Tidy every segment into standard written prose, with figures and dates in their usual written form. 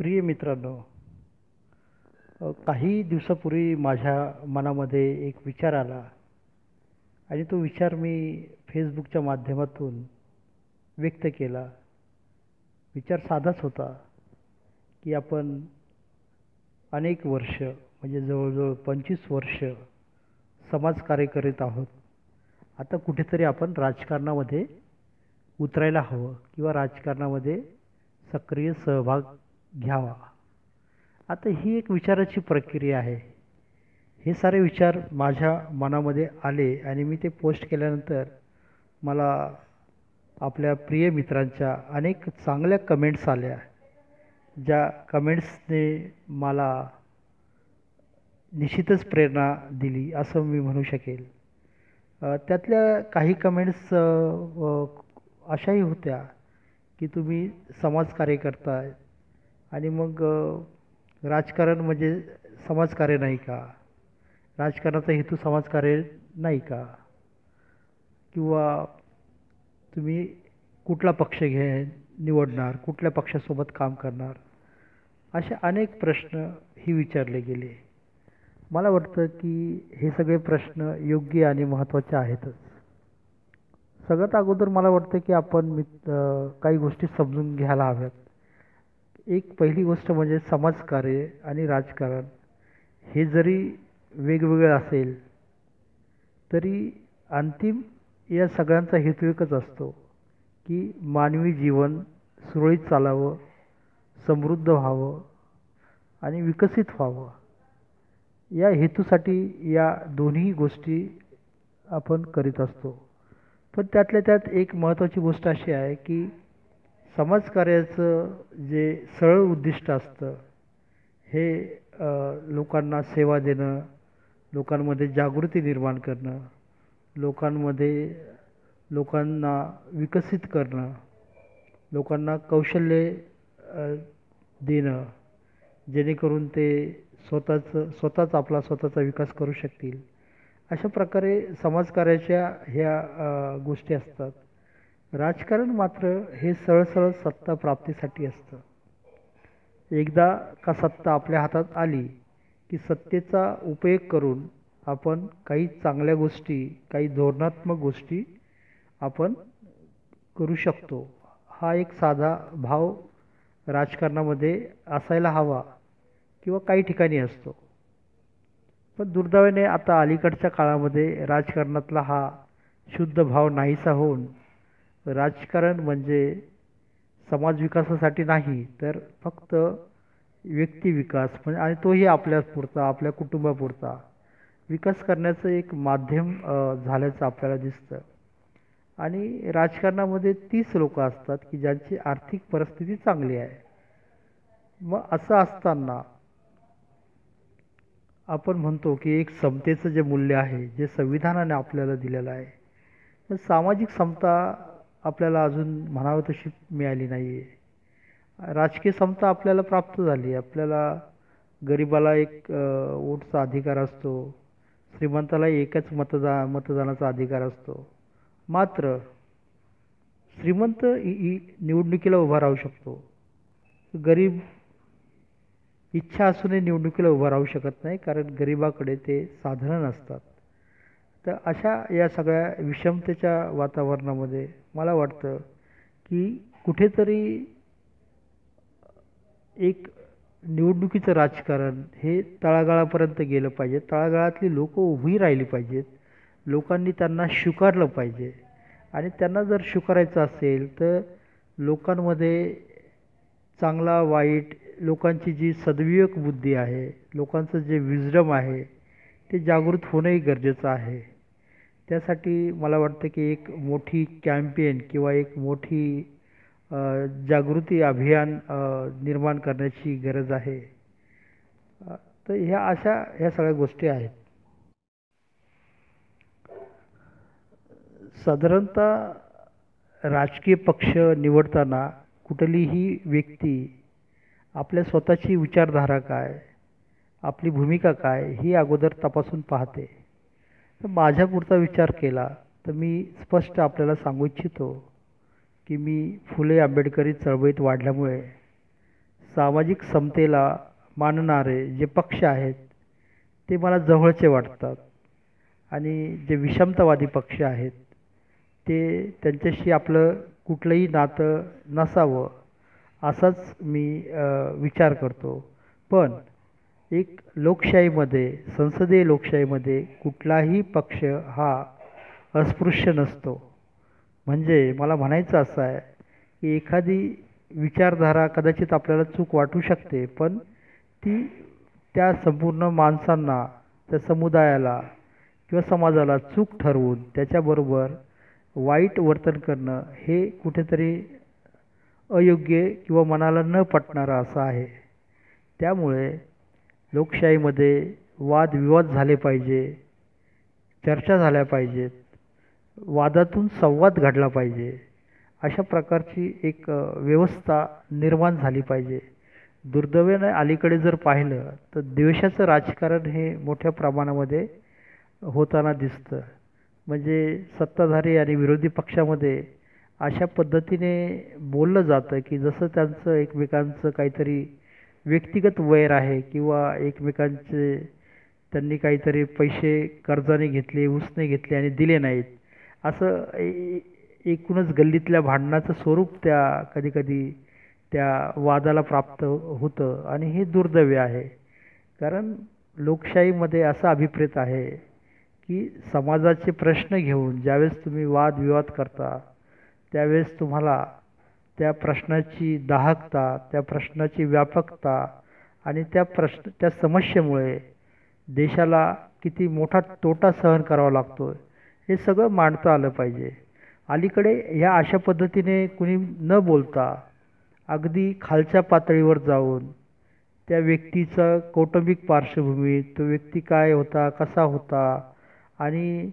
प्रिय मित्रांनो, काही दिवसापूर्वी माझ्या मनामध्ये एक विचार आला आणि तो विचार मी फेसबुकच्या माध्यमातून व्यक्त केला. विचार साधाच होता की आपण अनेक वर्ष म्हणजे जवळजवळ 25 वर्ष समाजकार्य करीत आहोत. आता कुठेतरी आपण राजकारणामध्ये उतरायला हवं किंवा राजकारणामध्ये सक्रिय सहभाग घ्यावा. आता ही एक विचाराची प्रक्रिया आहे. हे सारे विचार माझ्या मनामध्ये आले आणि मी ते पोस्ट केल्यानंतर मला आपल्या प्रिय मित्रांच्या अनेक चांगल्या कमेंट्स आल्या, ज्या कमेंट्सने मला निश्चितच प्रेरणा दिली असं मी म्हणू शकेल. त्यातल्या काही कमेंट्स अशाही होत्या की तुम्ही समाजकार्य करताय आणि मग राजकारण म्हणजे समाजकार्य नाही का? राजकारणाचा हेतू समाजकार्य नाही का? किंवा तुम्ही कुठला पक्ष निवडणार, कुठल्या पक्षासोबत काम करणार, असे अनेक प्रश्न ही विचारले गेले. मला वाटतं की हे सगळे प्रश्न योग्य आणि महत्त्वाचे आहेतच. सगळ्यात अगोदर मला वाटतं की आपण काही गोष्टी समजून घ्यायला हव्यात. एक पहिली गोष्ट म्हणजे समाजकार्य आणि राजकारण हे जरी वेगवेगळे असेल तरी अंतिम या सगळ्यांचा हेतू एकच असतो की मानवी जीवन सुरळीत चालावं, समृद्ध व्हावं आणि विकसित व्हावं. या हेतूसाठी या दोन्ही गोष्टी आपण करीत असतो. पण त्यातल्या त्यात एक महत्त्वाची गोष्ट अशी आहे की समाजकार्याचं जे सरळ उद्दिष्ट असतं हे लोकांना सेवा देणं, लोकांमध्ये जागृती निर्माण करणं, लोकांना विकसित करणं, लोकांना कौशल्य देणं, जेणेकरून ते स्वतःचा विकास करू शकतील. अशा प्रकारे समाजकार्याच्या ह्या गोष्टी असतात. राजकारण मात्र हे सरळ सत्ता प्राप्तीसाठी असतं. एकदा का सत्ता आपल्या हातात आली की सत्तेचा उपयोग करून आपण काही चांगल्या गोष्टी, काही धोरणात्मक गोष्टी आपण करू शकतो. हा एक साधा भाव राजकारणामध्ये असायला हवा किंवा काही ठिकाणी असतो. पण दुर्दैवाने आता अलीकडच्या काळामध्ये राजकारणातला हा शुद्ध भाव नाहीसा होऊन राजकारण म्हणजे समाज विकासासाठी नाही तर फक्त व्यक्ती विकास म्हणजे आणि तोही आपल्यापुरता, आपल्या कुटुंबापुरता विकास करण्याचं एक माध्यम झाल्याचं आपल्याला दिसतं. आणि राजकारणामध्ये तीच लोक असतात की ज्यांची आर्थिक परिस्थिती चांगली आहे. मग असं असताना आपण म्हणतो की एक समतेचं जे मूल्य आहे, जे संविधानाने आपल्याला दिलेलं आहे, तर सामाजिक समता आपल्याला अजून म्हणावं तशी मिळाली नाही आहे. राजकीय समता आपल्याला प्राप्त झाली. आपल्याला गरिबाला एक वोटचा अधिकार असतो, श्रीमंताला एकच मतदानाचा अधिकार असतो. मात्र श्रीमंत निवडणुकीला उभा राहू शकतो, गरीब इच्छा असूनही निवडणुकीला उभा राहू शकत नाही, कारण गरिबाकडे ते साधनं नसतात. तर अशा या सगळ्या विषमतेच्या वातावरणामध्ये मला वाटतं की कुठेतरी एक निवडणुकीचं राजकारण हे तळागाळापर्यंत गेलं पाहिजे. तळागाळातली लोक उभी राहिली पाहिजेत. लोकांनी त्यांना स्वीकारलं पाहिजे आणि त्यांना जर स्वीकारायचं असेल तर लोकांमध्ये चांगला वाईट, लोकांची जी सद्विवेक बुद्धी आहे, लोकांचं जे विजडम आहे ते जागृत होणंही गरजेचं आहे. त्यासाठी मला वाटतं की एक मोठी कॅम्पेन किंवा एक मोठी जागृती अभियान निर्माण करण्याची गरज आहे. तर ह्या सगळ्या गोष्टी आहेत. साधारणतः राजकीय पक्ष निवडताना कुठलीही व्यक्ती आपल्या स्वतःची विचारधारा काय, आपली भूमिका काय ही अगोदर तपासून पाहते. तर माझ्यापुरता विचार केला तर मी स्पष्ट आपल्याला सांगू इच्छितो की मी फुले आंबेडकरी चळवळीत वाढल्यामुळे सामाजिक समतेला मानणारे जे पक्ष आहेत ते मला जवळचे वाटतात आणि जे विषमतावादी पक्ष आहेत ते त्यांच्याशी आपलं कुठलंही नातं नसावं असाच मी विचार करतो. पण एक लोकशाहीमध्ये, संसदीय लोकशाहीमध्ये कुठलाही पक्ष हा अस्पृश्य नसतो. म्हणजे मला म्हणायचं असं आहे की एखादी विचारधारा कदाचित आपल्याला चूक वाटू शकते, पण ती त्या संपूर्ण माणसांना, त्या समुदायाला किंवा समाजाला चूक ठरवून त्याच्याबरोबर वाईट वर्तन करणं हे कुठेतरी अयोग्य किंवा मनाला न पटणारं असं आहे. त्यामुळे लोकशाहीमध्ये वादविवाद झाले पाहिजे, चर्चा झाल्या पाहिजेत, वादातून संवाद घडला पाहिजे. अशा प्रकारची एक व्यवस्था निर्माण झाली पाहिजे. दुर्दैवाने अलीकडे जर पाहिलं तर द्वेषाचं राजकारण हे मोठ्या प्रमाणामध्ये होताना दिसतं. म्हणजे सत्ताधारी आणि विरोधी पक्षामध्ये अशा पद्धतीने बोललं जातं की जसं त्यांचं एकमेकांचं काहीतरी व्यक्तिगत वैर आहे किंवा एकमेकांचे त्यांनी काहीतरी पैसे कर्जाने घेतले, उसने घेतले आणि दिले नाहीत. असं एकूणच गल्लीतल्या भांडणाचं स्वरूप त्या कधीकधी त्या वादाला प्राप्त होतं आणि हे दुर्दैव आहे. कारण लोकशाहीमध्ये असा अभिप्रेत आहे की समाजाचे प्रश्न घेऊन ज्यावेळेस तुम्ही वादविवाद करता त्यावेळेस तुम्हाला त्या प्रश्नाची दाहकता, त्या प्रश्नाची व्यापकता आणि त्या समस्येमुळे देशाला किती मोठा तोटा सहन करावा लागतो हे सगळं मांडता आलं पाहिजे. अलीकडे ह्या अशा पद्धतीने कुणी न बोलता अगदी खालच्या पातळीवर जाऊन त्या व्यक्तीचं कौटुंबिक पार्श्वभूमी, तो व्यक्ती काय होता, कसा होता आणि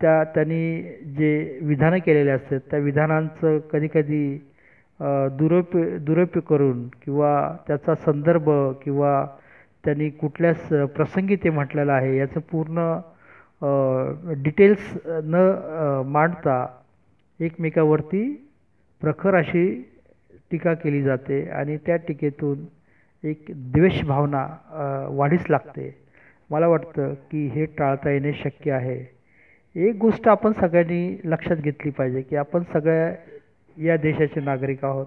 त्यांनी जे विधानं केलेले असतात त्या विधानांचं कधीकधी दुरुपयोग करून किंवा त्याचा संदर्भ किंवा त्यांनी कुठल्याच प्रसंगी ते म्हटलेलं आहे याचं पूर्ण डिटेल्स न मांडता एकमेकावरती प्रखर अशी टीका केली जाते आणि त्या टीकेतून एक द्वेषभावना वाढीस लागते. मला वाटतं की हे टाळता येणे शक्य आहे. एक गोष्ट आपण सगळ्यांनी लक्षात घेतली पाहिजे की आपण सगळ्या या देशाचे नागरिक आहोत.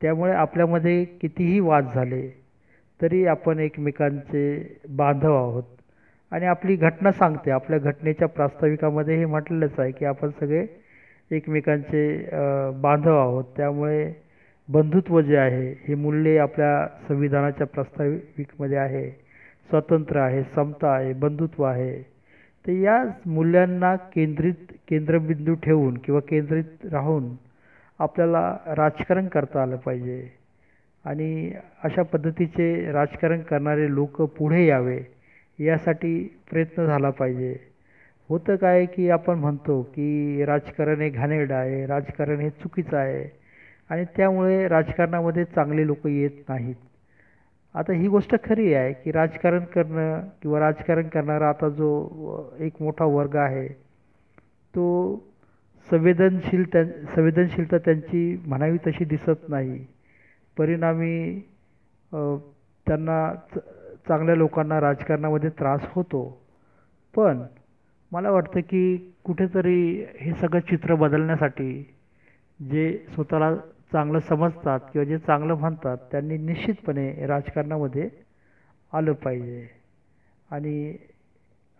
त्यामुळे आपल्यामध्ये कितीही वाद झाले तरी आपण एकमेकांचे बांधव आहोत आणि आपली घटना सांगते, आपल्या घटनेच्या प्रास्ताविकामध्ये हे म्हटलेलंच आहे की आपण सगळे एकमेकांचे बांधव आहोत. त्यामुळे बंधुत्व जे आहे हे मूल्ये आपल्या संविधानाच्या प्रास्ताविकमध्ये आहे. स्वातंत्र्य आहे, समता आहे, बंधुत्व आहे. तर या मूल्यांना केंद्रबिंदू ठेवून किंवा केंद्रित राहून आपल्याला राजकारण करता आलं पाहिजे आणि अशा पद्धतीचे राजकारण करणारे लोक पुढे यावे यासाठी प्रयत्न झाला पाहिजे. होतं काय की आपण म्हणतो की राजकारण हे घाणेरडं आहे, राजकारण हे चुकीचं आहे आणि त्यामुळे राजकारणामध्ये चांगले लोक येत नाहीत. आता ही गोष्ट खरी आहे की राजकारण करणं किंवा राजकारण करणारा आता जो एक मोठा वर्ग आहे तो संवेदनशीलता त्यांची म्हणावी तशी दिसत नाही. परिणामी त्यांना चांगल्या लोकांना राजकारणामध्ये त्रास होतो. पण मला वाटतं की कुठेतरी हे सगळं चित्र बदलण्यासाठी जे स्वतःला चांगलं समजतात किंवा जे चांगलं म्हणतात त्यांनी निश्चितपणे राजकारणामध्ये आलं पाहिजे. आणि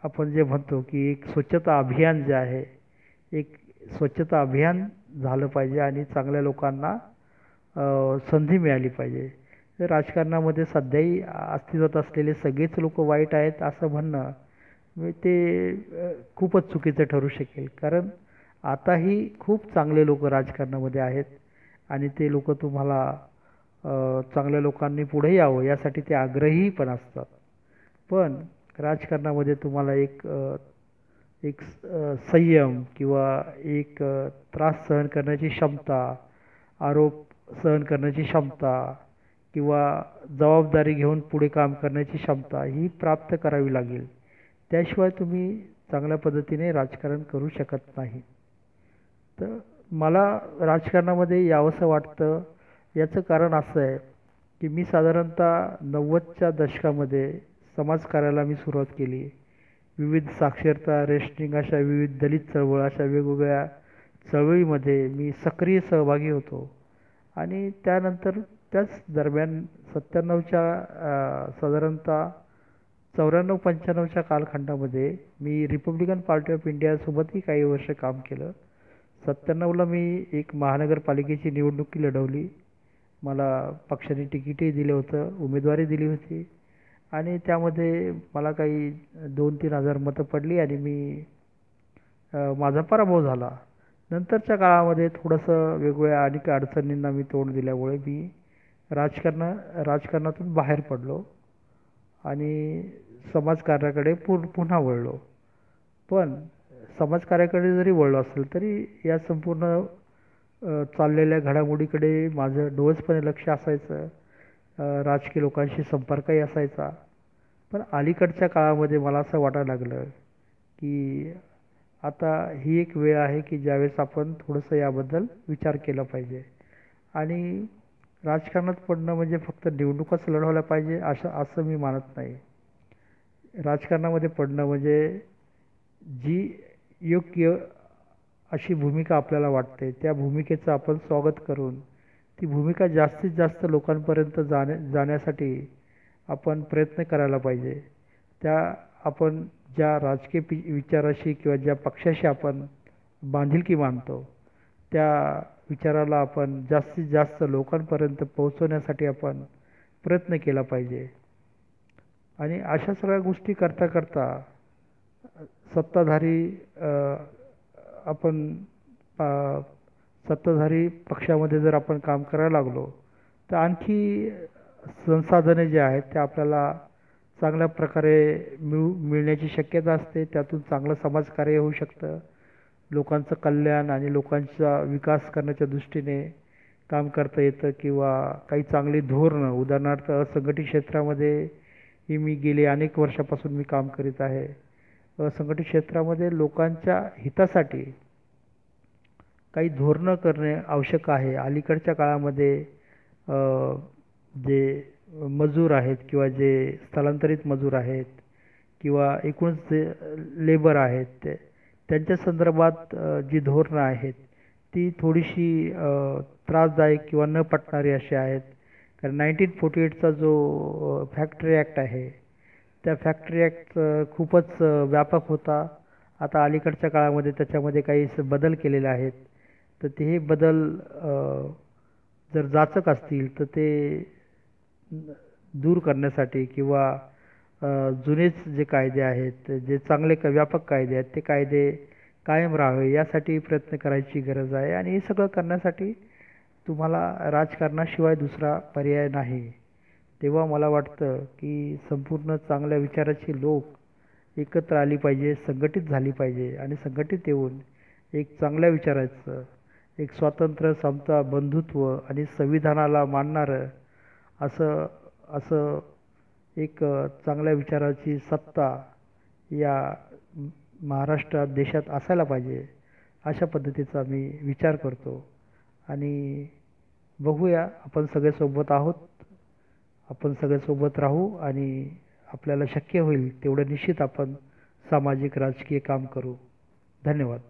आपण जे म्हणतो की एक स्वच्छता अभियान जे आहे, एक स्वच्छता अभियान झालं पाहिजे आणि चांगल्या लोकांना संधी मिळाली पाहिजे. तर राजकारणामध्ये सध्याही अस्तित्वात असलेले सगळेच लोक वाईट आहेत असं म्हणणं ते खूपच चुकीचं ठरू शकेल. कारण आताही खूप चांगले लोक राजकारणामध्ये आहेत आणि ते लोक तुम्हाला चांगल्या लोकांनी पुढे यावं यासाठी ते आग्रही पण असतात. पण राजकारणामध्ये तुम्हाला एक संयम किंवा एक त्रास सहन करण्याची क्षमता, आरोप सहन करण्याची क्षमता किंवा जबाबदारी घेऊन पुढे काम करण्याची क्षमता ही प्राप्त करावी लागेल. त्याशिवाय तुम्ही चांगल्या पद्धतीने राजकारण करू शकत नाही. तर मला राजकारणामध्ये यावंसं वाटतं. याचं कारण असं आहे की मी साधारणतः 90च्या दशकामध्ये समाजकार्याला मी सुरुवात केली. विविध साक्षरता, रेशनिंग अशा विविध दलित चळवळ अशा वेगवेगळ्या चळवळीमध्ये मी सक्रिय सहभागी होतो. आणि त्यानंतर त्याच दरम्यान 97च्या साधारणतः 94-95च्या कालखंडामध्ये मी रिपब्लिकन पार्टी ऑफ इंडियासोबतही काही वर्ष काम केलं. 97ला मी एक महानगरपालिकेची निवडणुकी लढवली. मला पक्षाने तिकीटही दिलं होतं, उमेदवारी दिली होती आणि त्यामध्ये मला काही 2-3 हजार मतं पडली आणि माझा पराभव झाला. नंतरच्या काळामध्ये थोडंसं वेगवेगळ्या अनेक अडचणींना मी तोंड दिल्यामुळे मी राजकारणातून बाहेर पडलो आणि समाजकार्याकडे पुन्हा वळलो. पण समाजकार्याकडे जरी वळलो असेल तरी या संपूर्ण चाललेल्या घडामोडीकडे माझं डोळसपणे लक्ष असायचं. राजकीय लोकांशी संपर्कही असायचा. पण अलीकडच्या काळामध्ये मला असं वाटायला लागलं की आता ही एक वेळ आहे की ज्यावेळेस आपण थोडंसं याबद्दल विचार केला पाहिजे. आणि राजकारणात पडणं म्हणजे फक्त निवडणुकाच लढवल्या पाहिजे असं मी मानत नाही. राजकारणामध्ये पडणं म्हणजे जी योग्य अशी भूमिका आपल्याला वाटते त्या भूमिकेचं आपण स्वागत करून ती भूमिका जास्तीत जास्त लोकांपर्यंत जाण्यासाठी आपण प्रयत्न करायला पाहिजे. आपण ज्या राजकीय विचाराशी किंवा ज्या पक्षाशी आपण बांधिलकी मानतो त्या विचाराला आपण जास्तीत जास्त लोकांपर्यंत पोहोचवण्यासाठी आपण प्रयत्न केला पाहिजे. आणि अशा सगळ्या गोष्टी करता करता सत्ताधारी आपण सत्ताधारी पक्षामध्ये जर आपण काम करायला लागलो तर आणखी संसाधने जे आहेत ते आपल्याला चांगल्या प्रकारे मिळण्याची शक्यता असते. त्यातून चांगलं समाजकार्य होऊ शकतं. लोकांचं कल्याण आणि लोकांचा विकास करण्याच्या दृष्टीने काम करता येतं किंवा काही चांगली धोरणं उदाहरणार्थ असंघटित क्षेत्रामध्ये ही मी गेली अनेक वर्षापासून मी काम करीत आहे. असंघटित क्षेत्रामध्ये लोकांच्या हितासाठी काही धोरणं करणे आवश्यक आहे. अलीकडच्या काळामध्ये जे मजूर आहेत किंवा जे स्थलांतरित मजूर आहेत किंवा एकूणच जे लेबर आहेत त्यांच्या संदर्भात जी धोरणं आहेत ती थोडीशी त्रासदायक किंवा न पटणारी अशी आहेत. कारण 1948चा जो फॅक्टरी ॲक्ट आहे त्या फॅक्टरी ॲक्ट खूपच व्यापक होता. आता अलीकडच्या काळामध्ये त्याच्यामध्ये काही बदल केलेले आहेत. तर ते बदल जर जाचक असतील तर ते दूर करण्यासाठी किंवा जुनेच जे कायदे आहेत जे चांगले व्यापक कायदे आहेत ते कायदे कायम राहावे यासाठी प्रयत्न करायची गरज आहे. आणि हे सगळं करण्यासाठी तुम्हाला राजकारणाशिवाय दुसरा पर्याय नाही. तेव्हा मला वाटतं की संपूर्ण चांगल्या विचाराची लोक एकत्र आली पाहिजे, संघटित झाली पाहिजे आणि संघटित येऊन एक चांगल्या विचाराचं एक स्वातंत्र्य, समता, बंधुत्व आणि संविधानाला मानणारं असं असं एक चांगल्या विचाराची सत्ता या महाराष्ट्रात देशात असायला पाहिजे अशा पद्धतीचा मी विचार करतो. आणि बघूया आपण सगळे सोबत आहोत. आपण सगळे सोबत राहू आणि आपल्याला शक्य होईल तेवढं निश्चित आपण सामाजिक राजकीय काम करू. धन्यवाद.